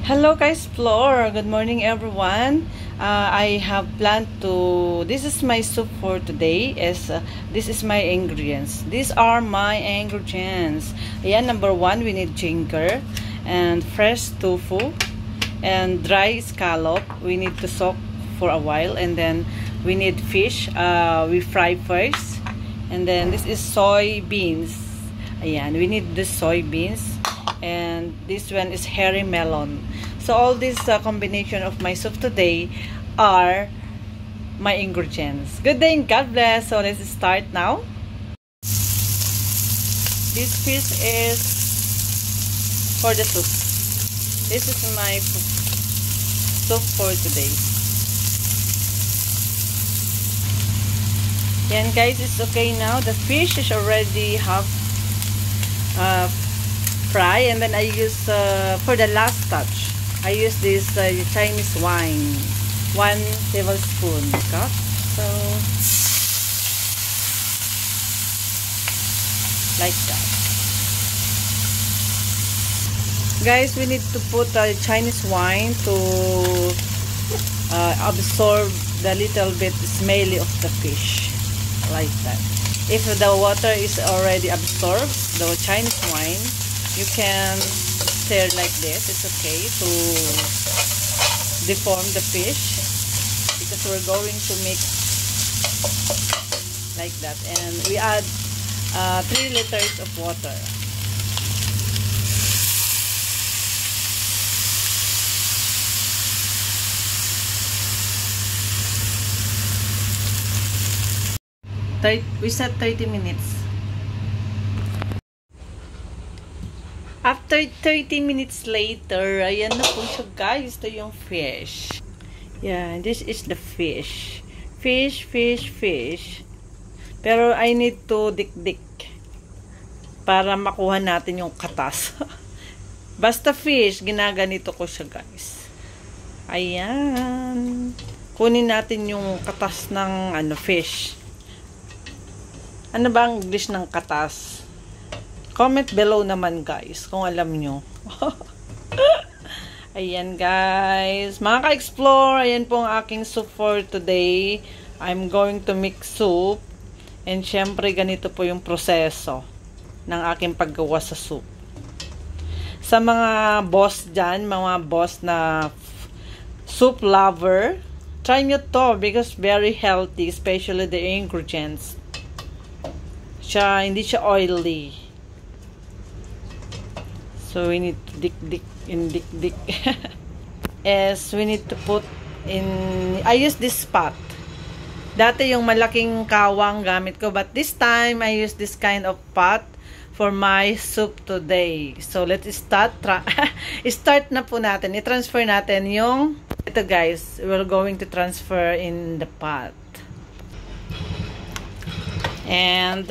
Hello guys, Floor. Good morning everyone. I have planned to, this is my soup for today. This is my ingredients. These are my ingredients. Ayan, number one, we need ginger and fresh tofu and dry scallop. We need to soak for a while, and then we need fish. We fry first, and then this is soybeans. Ayan, we need the soybeans, and this one is hairy melon. So all this combination of my soup today are my ingredients. Good day and God bless. So let's start now. This fish is for the soup. This is my soup for today. Yan guys, it's okay now. The fish is already half fry, and then I use for the last touch, I use this Chinese wine, 1 tablespoon cup. So like that. Guys, we need to put Chinese wine to absorb the little bit smelly of the fish, like that. If the water is already absorbed, the Chinese wine, you can stir like this. It's okay to deform the fish, because we're going to mix like that. And we add 3 liters of water. We set 30 minutes. After 30 minutes later, ayan na po siya guys. Ito yung fish. Yeah, this is the fish. Fish. Pero I need to dik-dik para makuha natin yung katas. Basta fish, ginaganito ko siya guys. Ayan. Kunin natin yung katas ng fish. Ano ba ang English ng katas? Comment below naman guys kung alam nyo. Ayan guys, mga ka-explore, ayan po ang aking soup for today. I'm going to mix soup, and syempre ganito po yung proseso ng aking paggawa sa soup. Sa mga boss dyan, mga boss na soup lover, try nyo to because very healthy, especially the ingredients. Hindi siya oily. So we need to dik Yes, we need to put in, I use this pot. Dati yung malaking kawang gamit ko, but this time I use this kind of pot for my soup today. So let's start. Start na po natin. I-transfer natin yung, ito guys, we're going to transfer in the pot. And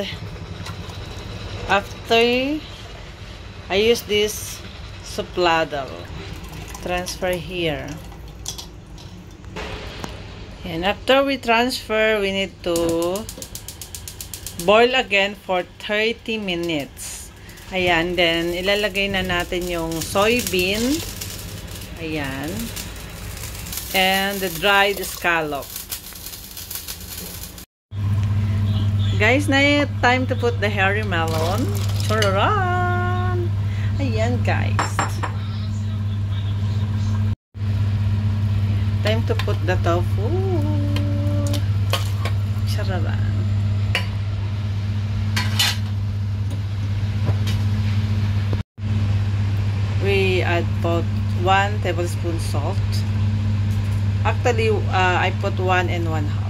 after I use this soup ladle, transfer here. And after we transfer, we need to boil again for 30 minutes. Ayan, then ilalagay na natin yung soybean. Ayan. And the dried scallop. Guys, na time to put the hairy melon. Chararan! Ayan guys. Time to put the tofu. Chararan. We add 1 tablespoon salt. Actually, I put 1 and 1/2.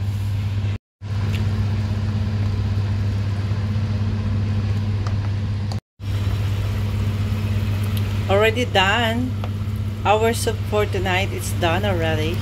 Already done. Our soup for tonight is done already.